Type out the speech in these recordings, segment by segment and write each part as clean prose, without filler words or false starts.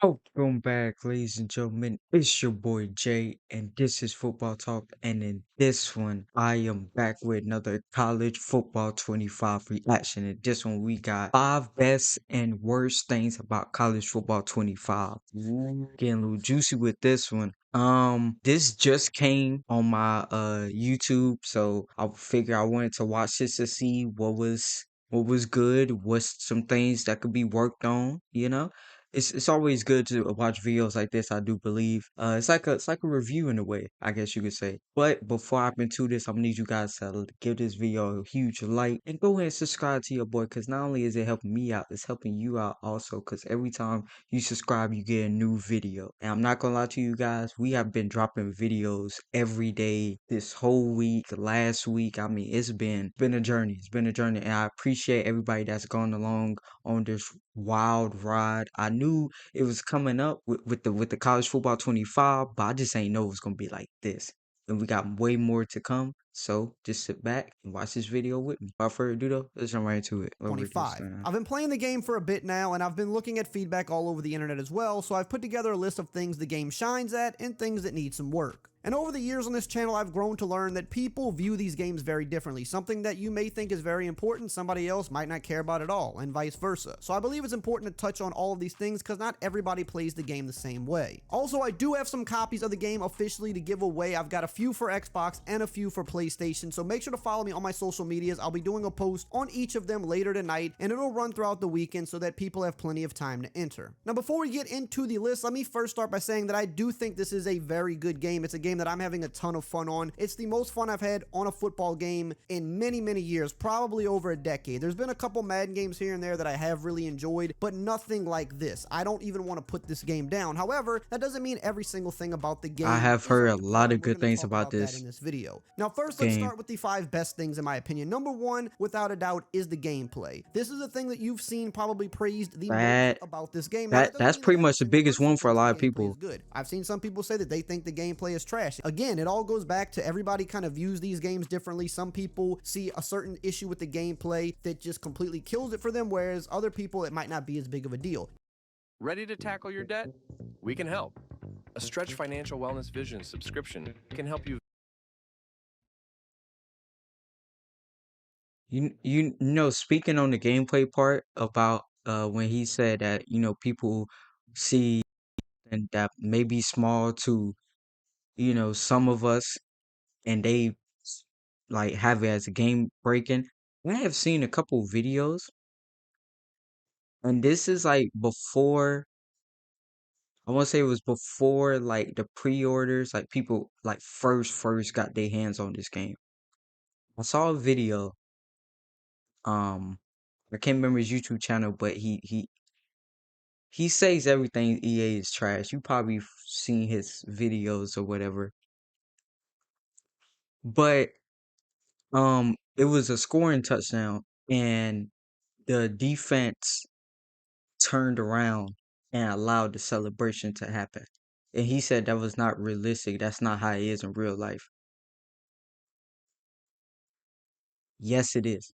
Welcome back, ladies and gentlemen. It's your boy Jay, and this is Football Talk. And in this one, I am back with another College Football 25 reaction. In this one, we got 5 best and worst things about College Football 25. Getting a little juicy with this one. This just came on my YouTube, so I figure I wanted to watch this to see what was good, what's some things that could be worked on, it's always good to watch videos like this. I do believe it's like a review in a way, I guess you could say. But before I hop into this, I'm gonna need you guys to give this video a huge like and go ahead and subscribe to your boy, because not only is it helping me out, it's helping you out also. Because every time you subscribe, you get a new video. And I'm not gonna lie to you guys, we have been dropping videos every day this whole week, last week. I mean, it's been a journey. It's been a journey, and I appreciate everybody that's gone along on this wild ride. I knew it was coming up with the college football 25, but I just ain't know it was gonna be like this. And we got way more to come. So just sit back and watch this video with me. Without further ado though, let's jump right into it. Over this 25. I've been playing the game for a bit now, and I've been looking at feedback all over the internet as well, so I've put together a list of things the game shines at and things that need some work. And over the years on this channel, I've grown to learn that people view these games very differently. Something that you may think is very important, somebody else might not care about at all, and vice versa. So I believe it's important to touch on all of these things because not everybody plays the game the same way. Also, I do have some copies of the game officially to give away. I've got a few for Xbox and a few for PlayStation, so make sure to follow me on my social medias. I'll be doing a post on each of them later tonight, and it'll run throughout the weekend so that people have plenty of time to enter. Now, before we get into the list, let me first start by saying that I do think this is a very good game. It's a game that I'm having a ton of fun on. It's the most fun I've had on a football game in many, many years, probably over a decade. There's been a couple Madden games here and there that I have really enjoyed, but nothing like this. I don't even want to put this game down. However, that doesn't mean every single thing about the I game have is heard up a to lot par, of and we're good going to things talk about about that this in this video. Now, first, let's game. start with the 5 best things in my opinion. Number 1, without a doubt, is the gameplay. This is the thing that you've seen probably praised the most That about this game. Now, that that doesn't that's mean that pretty every much the single biggest person one for a thinks the lot of gameplay is people. good. I've seen some people say that they think the gameplay is trash. Again, it all goes back to everybody kind of views these games differently. Some people see a certain issue with the gameplay that just completely kills it for them, whereas other people, it might not be as big of a deal. Ready to tackle your debt? We can help. A Stretch Financial Wellness Vision subscription can help you. Speaking on the gameplay part about when he said that, people see and that may be small to, some of us, and they like have it as a game breaking. I have seen a couple videos, and this is like before, I want to say it was before like the pre-orders, like people like first got their hands on this game. I saw a video, um I can't remember his YouTube channel, but he says everything EA is trash. You probably seen his videos or whatever. But it was a scoring touchdown, and the defense turned around and allowed the celebration to happen. And he said that was not realistic. That's not how it is in real life. Yes, it is.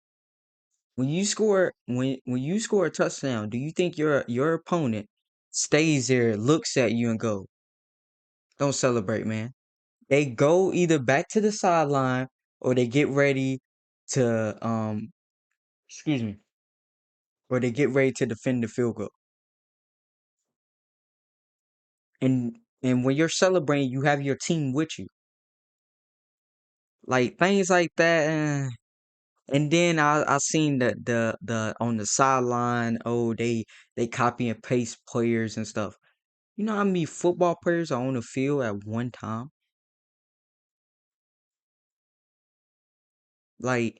When you score a touchdown, do you think your opponent stays there, looks at you and go, "Don't celebrate, man." They go either back to the sideline or they get ready to excuse me, or they get ready to defend the field goal. And when you're celebrating, you have your team with you. Like things like that. And then I seen the on the sideline, oh, they copy and paste players and stuff. You know how many football players are on the field at one time? Like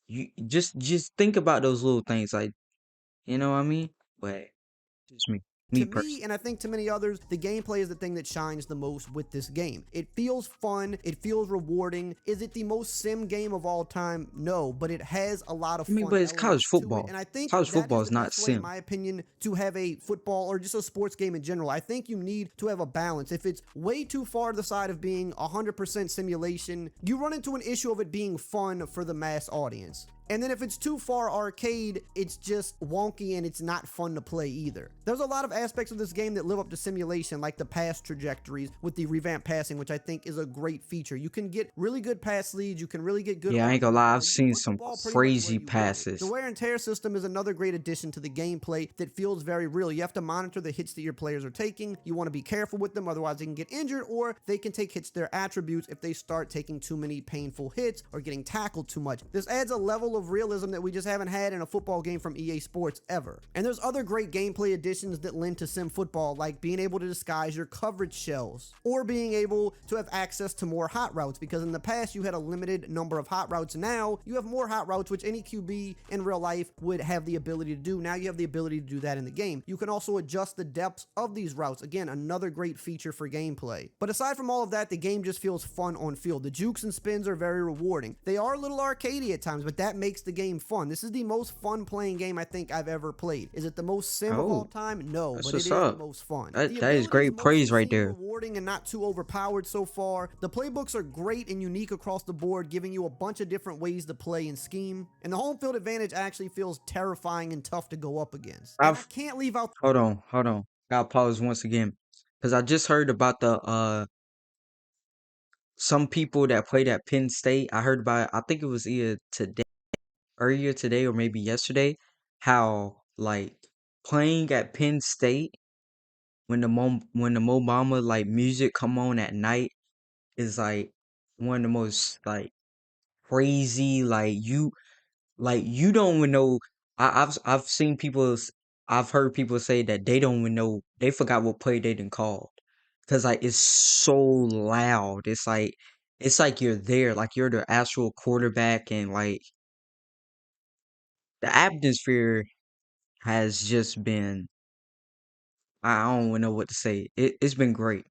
you just think about those little things, like, you know what I mean? But just me To me, personally. and I think to many others, the gameplay is the thing that shines the most with this game. It feels fun, it feels rewarding. Is it the most sim game of all time? No, but it has a lot of I mean, fun but it's college elements to it, football. and I think College that football is is the not best way, in sim. my opinion, to have a football or just a sports game in general. I think you need to have a balance. If it's way too far to the side of being 100% simulation, you run into an issue of it being fun for the mass audience. And then if it's too far arcade, it's just wonky and it's not fun to play either. There's a lot of aspects of this game that live up to simulation, like the pass trajectories with the revamped passing, which I think is a great feature. You can get really good pass leads, you can really get good Yeah, I arms ain't on gonna the lie, ball, I've and you can seen put the some ball pretty much where crazy you want it. passes. The wear and tear system is another great addition to the gameplay that feels very real. You have to monitor the hits that your players are taking. You want to be careful with them, otherwise they can get injured, or they can take hits to their attributes if they start taking too many painful hits or getting tackled too much. This adds a level of realism that we just haven't had in a football game from EA Sports ever. And there's other great gameplay additions that lend to sim football, like being able to disguise your coverage shells, or being able to have access to more hot routes, because in the past you had a limited number of hot routes. Now you have more hot routes, which any QB in real life would have the ability to do. Now you have the ability to do that in the game. You can also adjust the depths of these routes. Again, another great feature for gameplay. But aside from all of that, the game just feels fun on field. The jukes and spins are very rewarding. They are a little arcadey at times, but that makes the game fun. This is the most fun playing game I think I've ever played. Is it the most sim of all Oh, time? No, that's but it what's is the up. most fun. That The that is abilities great mostly praise right seem there. rewarding and not too overpowered so far. The playbooks are great and unique across the board, giving you a bunch of different ways to play and scheme. And the home field advantage actually feels terrifying and tough to go up against. And I I've can't leave out hold on. Gotta pause once again. Cause I just heard about the some people that played at Penn State. I heard about I think it was either today earlier today or maybe yesterday, how like playing at Penn State when the Mo Bamba like music come on at night is like one of the most like crazy like you don't even know. I've seen I've heard people say that they don't even know they forgot what play they done called because like it's so loud. It's like you're there, like you're the actual quarterback, and like the atmosphere has just been I don't even know what to say. It's been great.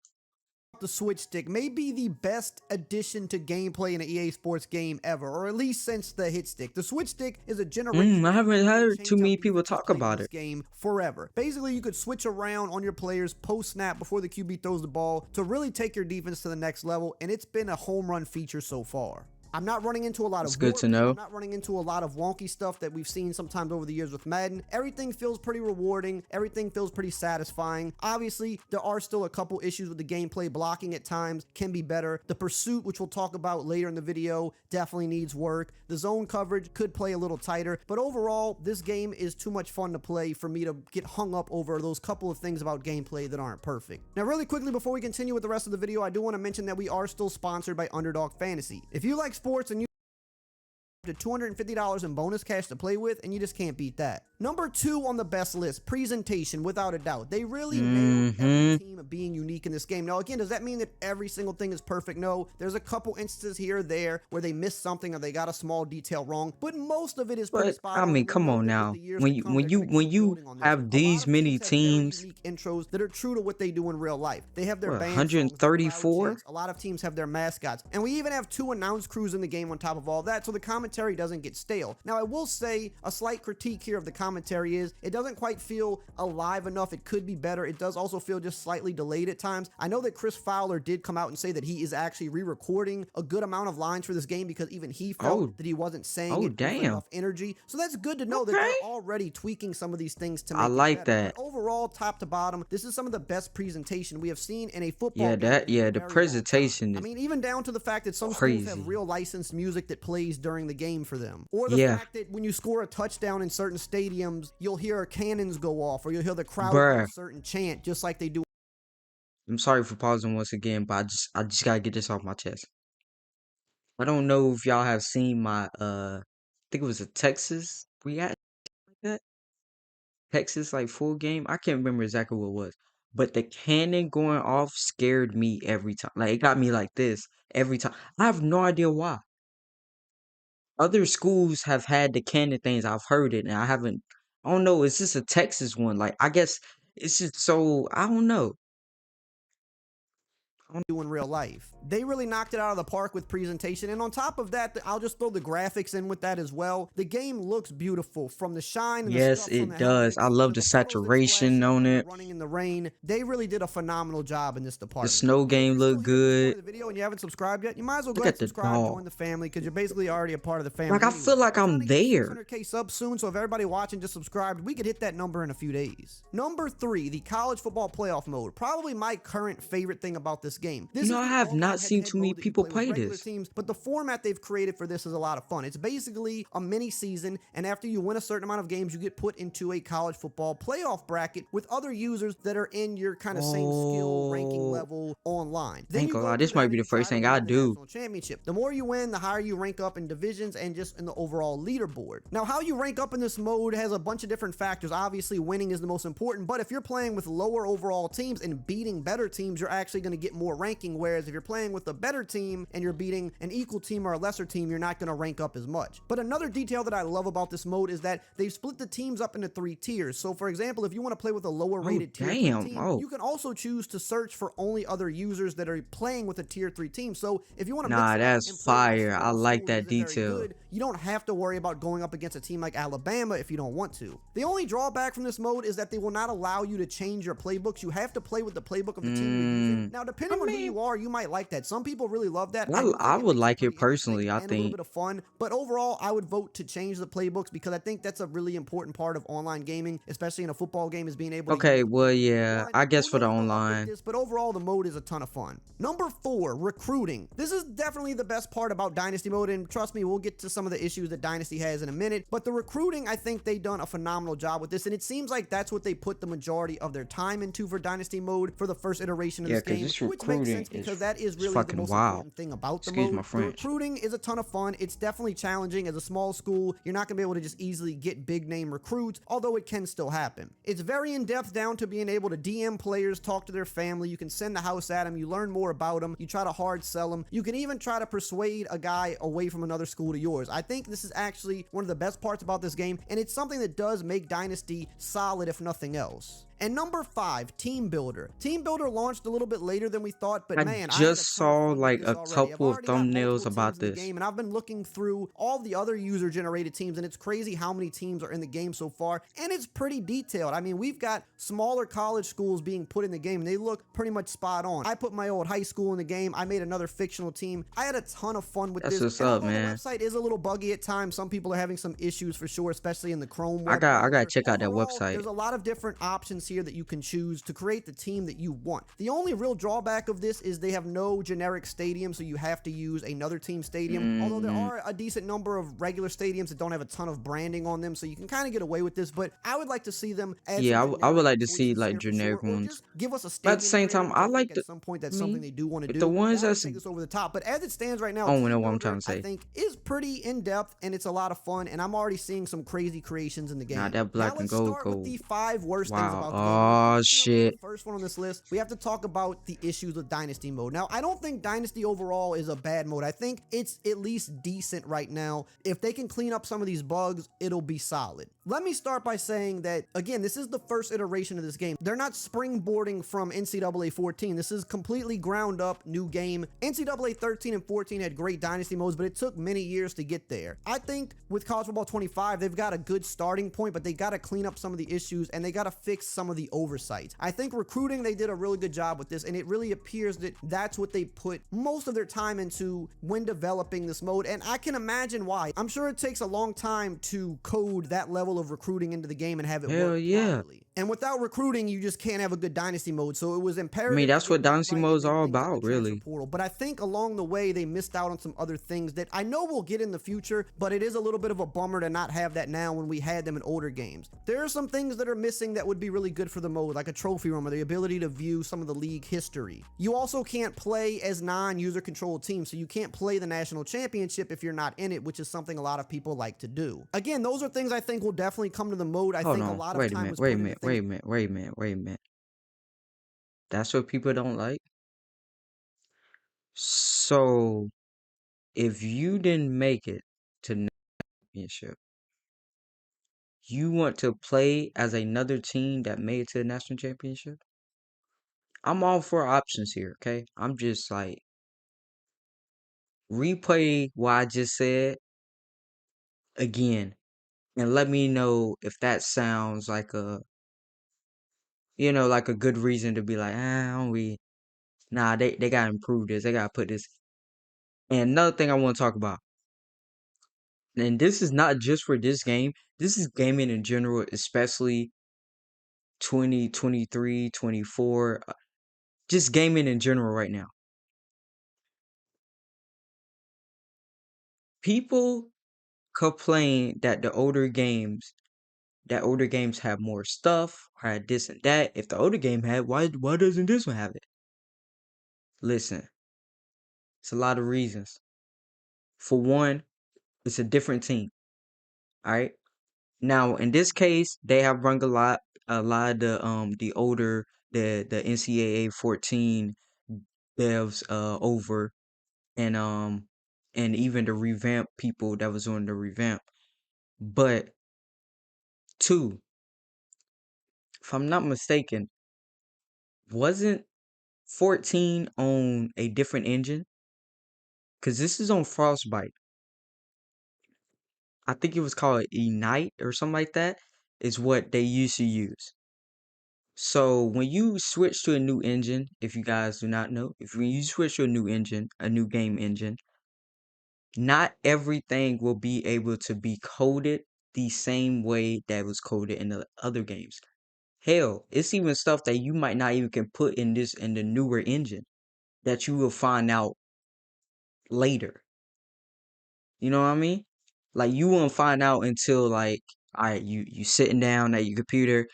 the Switch Stick may be the best addition to gameplay in an EA Sports game ever, or at least since the Hit Stick. The Switch Stick is a I generational feature haven't that will heard too change how many people defenses talk play in about this it. game forever. Basically, you could switch around on your players post-snap before the QB throws the ball to really take your defense to the next level, and it's been a home run feature so far. I'm not running into a lot It's of good to warping. I'm know. not running into a lot of wonky stuff that we've seen sometimes over the years with Madden. Everything feels pretty rewarding. Everything feels pretty satisfying. Obviously, there are still a couple issues with the gameplay. Blocking at times can be better. The pursuit, which we'll talk about later in the video, definitely needs work. The zone coverage could play a little tighter. But overall, this game is too much fun to play for me to get hung up over those couple of things about gameplay that aren't perfect. Now, really quickly, before we continue with the rest of the video, I do want to mention that we are still sponsored by Underdog Fantasy. If you like sports and you to $250 in bonus cash to play with, and you just can't beat that. Number 2 on the best list, presentation, without a doubt. They really nailed every team being unique in this game. Now, again, does that mean that every single thing is perfect? No. There's a couple instances here or there where they missed something or they got a small detail wrong, but most of it is pretty But spot I on. mean, And we come know on that with now. the years to come, they're going to When keep you building on this. have A lot these of many teams have very teams, unique intros that are true to what they do in real life. They have their what, band songs, their crowd 134? chants. A lot of teams have their mascots, and we even have 2 announce crews in the game on top of all that, so the commentary doesn't get stale. Now, I will say a slight critique here of the commentary is it doesn't quite feel alive enough. It could be better. It does also feel just slightly delayed at times. I know that Chris Fowler did come out and say that he is actually re-recording a good amount of lines for this game because even he felt Oh, that he wasn't saying oh it with damn. enough energy. So that's good to know that Okay. they're already tweaking some of these things to I make it like better. that. But overall, top to bottom, this is some of the best presentation we have seen in a football Yeah, game in a the very long time. presentation I is mean, even down to the fact that some schools have crazy. real licensed music that plays during the game for them. Or the Yeah, fact that when you score a touchdown in certain stadiums, you'll hear cannons go off or you'll hear the crowd do a bruh. certain chant just like they do. I'm sorry for pausing once again, but I just gotta get this off my chest. I don't know if y'all have seen my I think it was a Texas reaction like that. Texas like full game. I can't remember exactly what it was. But the cannon going off scared me every time. Like it got me like this every time. I have no idea why. Other schools have had the cannon things. I've heard it and I haven't. I don't know. It's just a Texas one. Like I guess it's just so I don't know. do in real life. They really knocked it out of the park with presentation, and on top of that, I'll just throw the graphics in with that as well. The game looks beautiful, from the shine and the Yes, stuff from it the does. I helmets love to the the puddles that splash saturation in on when you're it. running in the rain. They really did a phenomenal job in this The department. snow And if game you're still look here at this point good. of the video and you haven't subscribed yet, you might as well go Look ahead at and the subscribe, dog. join the family, because you're basically already a part of the family. Like, I anyway. feel like We're trying I'm to get to there. 600K subs soon, so if everybody watching just subscribed, we could hit that number in a few days. Number 3, the college football playoff mode. Probably my current favorite thing about this game. This You know, is I the have online not seen head-to-head too many mode that you people play with play regular this. teams, but the format they've created for this is a lot of fun. It's basically a mini season, and after you win a certain amount of games, you get put into a college football playoff bracket with other users that are in your kind of same skill ranking Oh, level online. I Then ain't you gonna go lie. through This might that be and the you try first to thing I win the do. national championship. The more you win, the higher you rank up in divisions and just in the overall leaderboard. Now, how you rank up in this mode has a bunch of different factors. Obviously, winning is the most important, but if you're playing with lower overall teams and beating better teams, you're actually going to get more ranking, whereas if you're playing with a better team and you're beating an equal team or a lesser team, you're not going to rank up as much. But another detail that I love about this mode is that they've split the teams up into 3 tiers. So for example, if you want to play with a lower Oh, rated tier 3 damn. team, Oh, you can also choose to search for only other users that are playing with a tier 3 team. So if you want to mix nah, it up that's and play against fire. some I of a like school that that isn't very detail. good, you don't have to worry about going up against a team like Alabama if you don't want to. The only drawback from this mode is that they will not allow you to change your playbooks. You have to play with the playbook of the team you're using. Now, I depending on who mean, you are, you might like that. Some people really love that. I well, do I think it would makes it like it pretty interesting personally, I and a little think. bit of fun. But overall, I would vote to change the playbooks because I think that's a really important part of online gaming, especially in a football game, is being able to Okay, use the well, playbook you yeah, want. I guess Who for the knows if they'll update online. this, but overall, the mode is a ton of fun. Number 4, recruiting. This is definitely the best part about Dynasty mode, and trust me, we'll get to some of the issues that Dynasty has in a minute, but the recruiting, I think they've done a phenomenal job with this, and it seems like that's what they put the majority of their time into for Dynasty mode for the first iteration of Yeah, this because game, this which makes recruiting sense is because that is really the fucking most wild. important thing about the Excuse my mode. The French. recruiting is a ton of fun. It's definitely challenging. As a small school, you're not going to be able to just easily get big name recruits, although it can still happen. It's very in depth, down to being able to DM players, talk to their family. You can send the house at them. You learn more about them. You try to hard sell them. You can even try to persuade a guy away from another school to yours. I think this is actually one of the best parts about this game, and it's something that does make Dynasty solid, if nothing else. And number 5, Team Builder. Team Builder launched a little bit later than we thought, but I man, I had a just ton of saw fun with like this a already. I've couple of already got multiple thumbnails about teams in the this. game, and I've been looking through all the other user-generated teams, and it's crazy how many teams are in the game so far, and it's pretty detailed. I mean, we've got smaller college schools being put in the game, and they look pretty much spot on. I put my old high school in the game. I made another fictional team. I had a ton of fun with That's this. what's And up, although man. the website is a little buggy at times, some people are having some issues for sure, especially in the Chrome I web gotta browser. check out that Overall, website. there's a lot of different options here that you can choose to create the team that you want. The only real drawback of this is they have no generic stadium, so you have to use another team stadium. Although there are a decent number of regular stadiums that don't have a ton of branding on them, so you can kind of get away with this. But I would like to see them add Yeah, some I would generic like to see choices like here for sure, generic or ones. just give us a But at the stadium same creator, time, which I I think like at the, some point that's I something mean, they do want to but do. the ones That would that's, take us over the top. But as it stands right I now, don't know Team what I'm Builder, trying to I say. think, is pretty in depth and it's a lot of fun. And I'm already seeing some crazy creations in the game. Nah, that Now black and let's gold start with gold. the 5 worst things Wow. about the game. And Oh unfortunately, the shit. first one on this list, we have to talk about the issues with Dynasty mode. Now, I don't think Dynasty overall is a bad mode. I think it's at least decent right now. If they can clean up some of these bugs, it'll be solid. Let me start by saying that, again, this is the first iteration of this game. They're not springboarding from NCAA 14. This is completely ground up new game. NCAA 13 and 14 had great Dynasty modes, but it took many years to get there. I think with College Football 25, they've got a good starting point, but they got to clean up some of the issues and they got to fix some of the oversights. I think recruiting, they did a really good job with this, and it really appears that that's what they put most of their time into when developing this mode, and I can imagine why. I'm sure it takes a long time to code that level of recruiting into the game and have it Hell work yeah. properly. And without recruiting, you just can't have a good Dynasty mode, so it was I imperative mean, to that's get what that Dynasty right, mode's and then all things like the about, transfer really. portal. But I think along the way, they missed out on some other things that I know we'll get in the future, but it is a little bit of a bummer to not have that now when we had them in older games. There are some things that are missing that would be really good for the mode, like a trophy room or the ability to view some of the league history. You also can't play as non-user controlled teams, so you can't play the national championship if you're not in it, which is something a lot of people like to do. Again, those are things I think will definitely come to the mode. I Hold think a on. lot of Wait a time minute. was Wait put a into minute. things. Wait a minute. Wait a minute. Wait a minute. That's what people don't like. So if you didn't make it to the championship, you want to play as another team that made it to the national championship? I'm all for options here, okay? I'm just like replay what I just said again and let me know if that sounds like like a good reason to be like, nah, they gotta improve this, they gotta put this. And another thing I want to talk about, and this is not just for this game, this is gaming in general, especially 2023, 24, just gaming in general right now. People complain that older games have more stuff, had this and that. If the older game had, why doesn't this one have it? Listen, it's a lot of reasons. For one, it's a different team. All right. Now, in this case, they have run a lot of the older the NCAA 14 devs over, and even the revamp people that was on the revamp. But two, if I'm not mistaken, wasn't 14 on a different engine? Cause this is on Frostbite. I think it was called Ignite or something like that, is what they used to use. So when you switch to a new engine, if you guys do not know, if when you switch to a new engine, a new game engine, not everything will be able to be coded the same way that was coded in the other games. Hell, it's even stuff that you might not even can put in the newer engine that you will find out later. You know what I mean? Like you won't find out until like, all right, you sitting down at your computer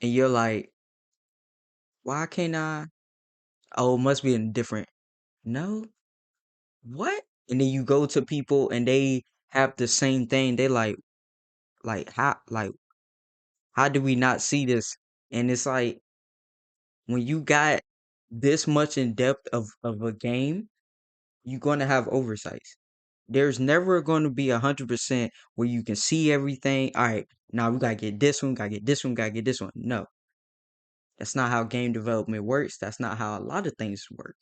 and you're like, why can't I? Oh, it must be in different. No, what? And then you go to people and they have the same thing. They how do we not see this? And it's like when you got this much in depth of a game, you're gonna have oversights. There's never going to be 100% where you can see everything. All right, now we gotta get this one, gotta get this one, gotta get this one. No, that's not how game development works. That's not how a lot of things work.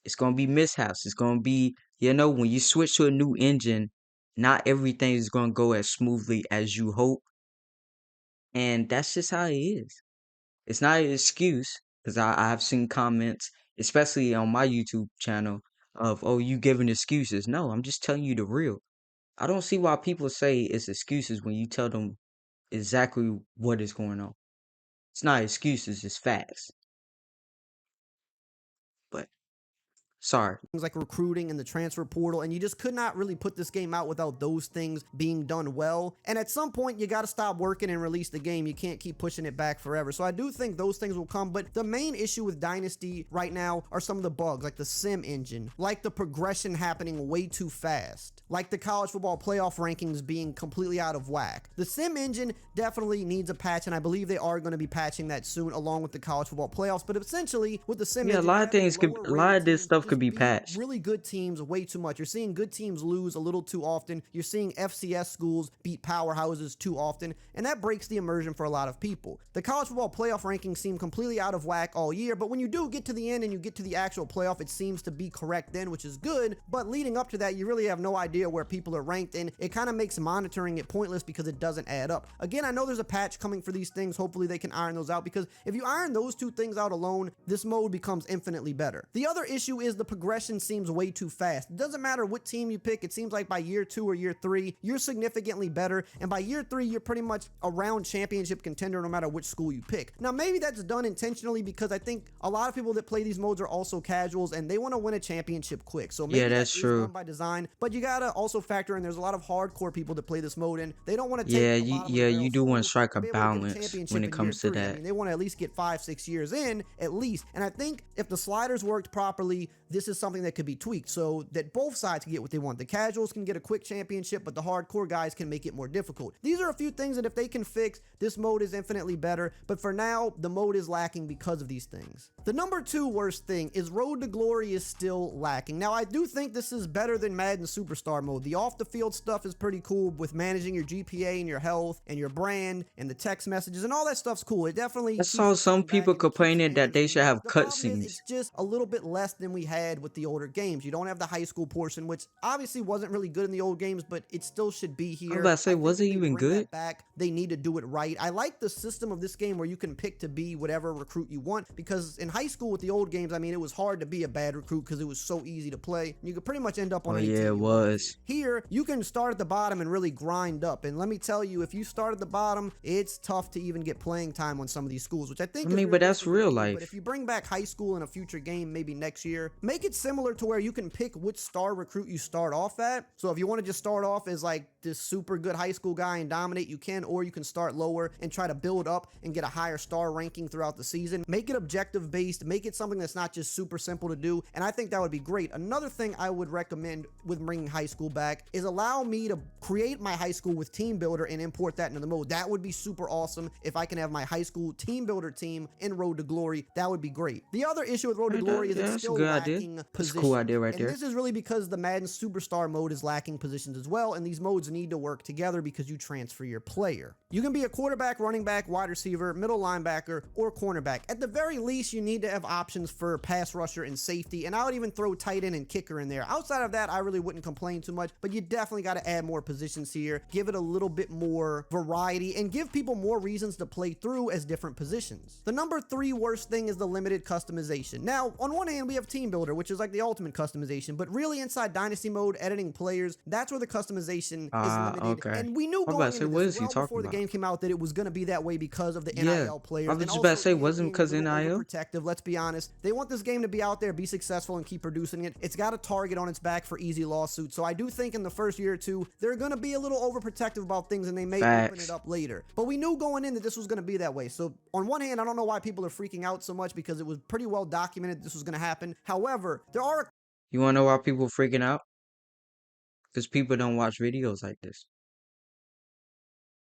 It's gonna be mishaps. It's gonna be, when you switch to a new engine, not everything is gonna go as smoothly as you hope, and that's just how it is. It's not an excuse because I've seen comments, especially on my YouTube channel, of oh you giving excuses. No, I'm just telling you the real. I don't see why people say it's excuses when you tell them exactly what is going on. It's not excuses, it's facts. But sorry. Things like recruiting and the transfer portal, and you just could not really put this game out without those things being done well. And at some point, you got to stop working and release the game. You can't keep pushing it back forever. So I do think those things will come, but the main issue with Dynasty right now are some of the bugs, like the sim engine, like the progression happening way too fast, like the college football playoff rankings being completely out of whack. The sim engine definitely needs a patch, and I believe they are going to be patching that soon along with the college football playoffs. But essentially, with the sim Yeah, engine, a lot of this stuff could be beat patched. really good teams way too much. You're seeing good teams lose a little too often. You're seeing FCS schools beat powerhouses too often, and that breaks the immersion for a lot of people. The college football playoff rankings seem completely out of whack all year, but when you do get to the end and you get to the actual playoff, it seems to be correct then, which is good. But leading up to that, you really have no idea where people are ranked, and it kind of makes monitoring it pointless because it doesn't add up. Again, I know there's a patch coming for these things. Hopefully they can iron those out, because if you iron those two things out alone, this mode becomes infinitely better. The other issue is the progression seems way too fast. It doesn't matter what team you pick. It seems like by year 2 or year 3, you're significantly better, and by year 3, you're pretty much a round championship contender no matter which school you pick. Now, maybe that's done intentionally because I think a lot of people that play these modes are also casuals and they want to win a championship quick. So maybe That's that is true. done by design, but you gotta also factor in there's a lot of hardcore people that play this mode and they don't want to take Yeah, a you bottom of the barrel you do want to school strike a and be able to get a balance when championship it in year comes to 3. I that. mean, they want to at least get 5-6 years in at least. And I think if the sliders worked properly, this is something that could be tweaked so that both sides can get what they want. The casuals can get a quick championship, but the hardcore guys can make it more difficult. These are a few things that if they can fix, this mode is infinitely better, but for now, the mode is lacking because of these things. The number 2 worst thing is Road to Glory is still lacking. Now, I do think this is better than Madden Superstar mode. The off-the-field stuff is pretty cool with managing your GPA and your health and your brand and the text messages and all that stuff's cool. It definitely I saw some people complaining that they should have the problem is cutscenes. it's just a little bit less than we had with the older games. You don't have the high school portion, which obviously wasn't really good in the old games, but it still should be here. I was about to say, I think was it when they even bring that good? back, they need to do it right. I like the system of this game where you can pick to be whatever recruit you want, because in high school with the old games, I mean, it was hard to be a bad recruit because it was so easy to play. You could pretty much end up on Oh any yeah, team it you wanted. was. Here, you can start at the bottom and really grind up. And let me tell you, if you start at the bottom, it's tough to even get playing time on some of these schools, which I think I mean, is but that's realistically real good. life. But if you bring back high school in a future game, maybe next year, make it similar to where you can pick which star recruit you start off at. So if you want to just start off as like this super good high school guy and dominate, you can, or you can start lower and try to build up and get a higher star ranking throughout the season. Make it objective based, make it something that's not just super simple to do, and I think that would be great. Another thing I would recommend with bringing high school back is allow me to create my high school with Team Builder and import that into the mode. That would be super awesome. If I can have my high school Team Builder team in Road to Glory, that would be great. The other issue with Road to Glory is it's that's a still good idea. lacking That's a positions. cool idea right And there. this is really because the Madden Superstar mode is lacking positions as well, and these modes need to work together because you transfer your player. You can be a quarterback, running back, wide receiver, middle linebacker, or cornerback. At the very least, you need to have options for pass rusher and safety, and I would even throw tight end and kicker in there. Outside of that, I really wouldn't complain too much, but you definitely got to add more positions here, give it a little bit more variety, and give people more reasons to play through as different positions. The number 3 worst thing is the limited customization. Now, on one hand, we have Team Builder, which is like the ultimate customization, but really inside Dynasty mode, editing players, that's where the customization is limited. Okay. And we knew I was going about to say, into what this is he well talking before the about? game came out that it was going to be that way because of the Yeah. NIL players. I was And just about to also say, EA wasn't being a because little NIL? overprotective, let's be honest. They want this game to be out there, be successful, and keep producing it. It's got a target on its back for easy lawsuits. So I do think in the first year or two, they're going to be a little overprotective about things, and they may open Facts. it up later. But we knew going in that this was going to be that way. So on one hand, I don't know why people are freaking out so much because it was pretty well documented this was going to happen. However, there are You wanna know why people freaking out? Because people don't watch videos like this.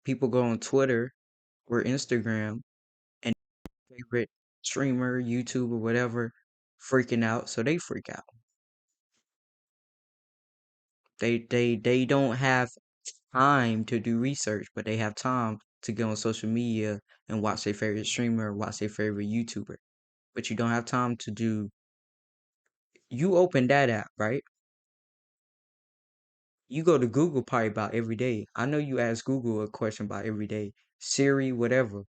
People go on Twitter or Instagram and favorite streamer, YouTube, or whatever freaking out, so they freak out. They don't have time to do research, but they have time to get on social media and watch their favorite streamer or watch their favorite YouTuber. But you don't have time to do. You open that app, right? You go to Google probably about every day. I know you ask Google a question about every day. Siri, whatever.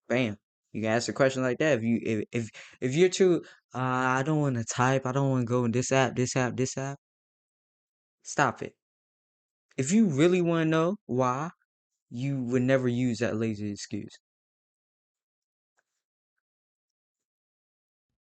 Bam. You can ask a question like that. If you're too I don't want to type, I don't want to go in this app, this app, this app. Stop it. If you really want to know why, you would never use that lazy excuse.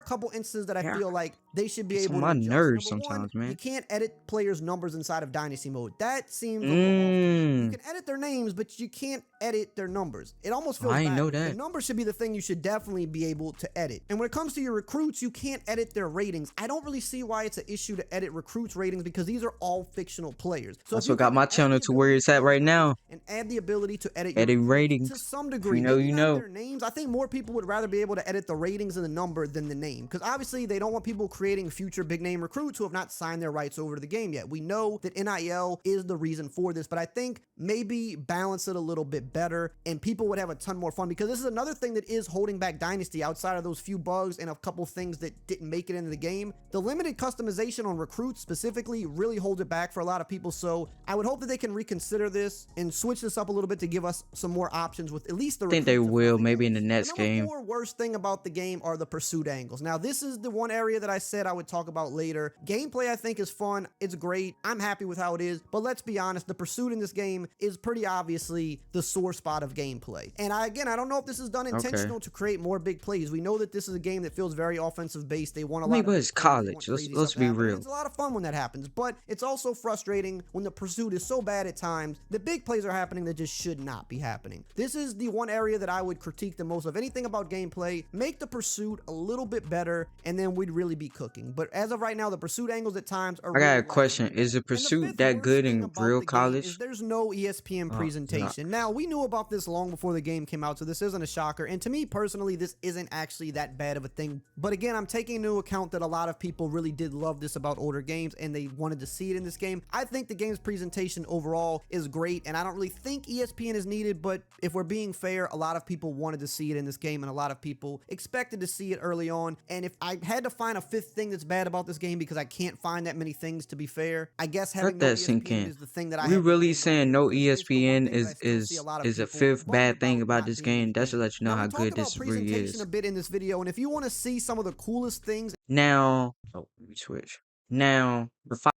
couple instances that I Yeah. feel like they should be It's able on to my adjust. nerves Number one, sometimes, man. you can't edit players' numbers inside of Dynasty mode. That seems a little off to me. You can edit their names, but you can't edit their numbers. It almost feels I ain't know backwards. that. The numbers should be the thing you should definitely be able to edit. And when it comes to your recruits, you can't edit their ratings. I don't really see why it's an issue to edit recruits' ratings because these are all fictional players. So That's if you what got can my add the channel to where ability it's to at edit right numbers now. and add the ability to edit your Edit recruits ratings. to some If degree, you know, maybe you not know. their names. I think more people would rather be able to edit the ratings and the number than the name because obviously they don't want people creating future big name recruits who have not signed their rights over to the game yet. We know that NIL is the reason for this, but I think maybe balance it a little bit better and people would have a ton more fun because this is another thing that is holding back Dynasty outside of those few bugs and a couple things that didn't make it into the game. The limited customization on recruits specifically really holds it back for a lot of people, so I would hope that they can reconsider this and switch this up a little bit to give us some more options with at least the I think they recruits, if will, nothing maybe else. in the next The number game. 4 worst thing about the game are the pursuit angles. Now, this is the one area that I say said I would talk about later. Gameplay, I think, is fun. It's great. I'm happy with how it is. But let's be honest, the pursuit in this game is pretty obviously the sore spot of gameplay. And I don't know if this is done Okay. intentional to create more big plays. We know that this is a game that feels very offensive based. They want a I mean, lot of but big it's plays. They college. want Let's crazy let's stuff to be happen. And real. it's a lot of fun when that happens. But it's also frustrating when the pursuit is so bad at times that big plays are happening that just should not be happening. This is the one area that I would critique the most of anything about gameplay. Make the pursuit a little bit better, and then we'd really be cooking. But as of right now, the pursuit angles at times are I got really a question. lacking. Is the And the pursuit fifth that worst good thing in about real the game is college? there's no ESPN It's not. presentation. Now, we knew about this long before the game came out, so this isn't a shocker. And to me personally, this isn't actually that bad of a thing. But again, I'm taking into account that a lot of people really did love this about older games and they wanted to see it in this game. I think the game's presentation overall is great, and I don't really think ESPN is needed, but if we're being fair, a lot of people wanted to see it in this game and a lot of people expected to see it early on. And if I had to find a fifth thing that's bad about this game, because I can't find that many things to be fair, I guess having Let no that sink ESPN in. is the thing that I We have to really land on saying here, no because it is the one ESPN thing that I still see a lot of is a people fifth bummed bad thing about about not this being in game. the That's to game. let you know Now, how we talked good about this really presentation a is. bit in this video, and if you want to see some of the coolest things. Now, oh, let me switch. Now, the five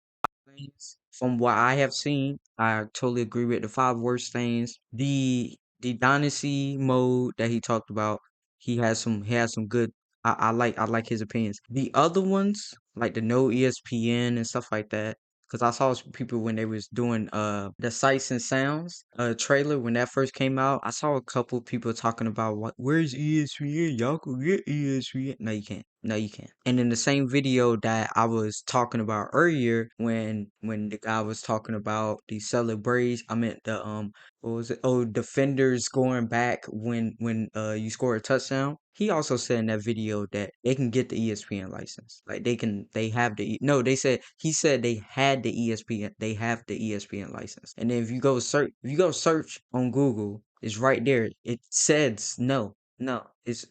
things from what I have seen, I totally agree with the five worst things. The dynasty mode that he talked about, he has some good. I like his opinions. The other ones, like the no ESPN and stuff like that, because I saw some people when they was doing the Sights and Sounds trailer when that first came out. I saw a couple people talking about what where's ESPN? Y'all can get ESPN. No, you can't. No, you can't. And in the same video that I was talking about earlier, when the guy was talking about the celebration, I meant the what was it? Oh, defenders going back when you score a touchdown. He also said in that video that they can get the ESPN license. Like they have no, he said they had the ESPN, they have the ESPN license. And then if you go search on Google, it's right there. It says no. No, it's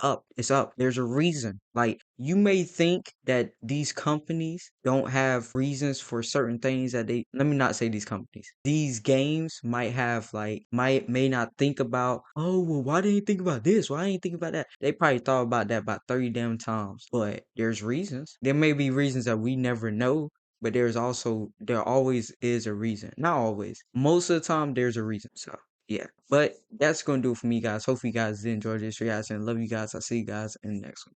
up. It's up. There's a reason. Like you may think that these companies don't have reasons for certain things that they let me not say these companies. These games might have may not think about, oh well, why didn't you think about this? Why didn't you think about that? They probably thought about that about 30 damn times. But there's reasons. There may be reasons that we never know. But there always is a reason. Not always. Most of the time there's a reason. So yeah, but that's gonna do it for me, guys. Hopefully, you guys did enjoy this reaction. Love you guys. I'll see you guys in the next one.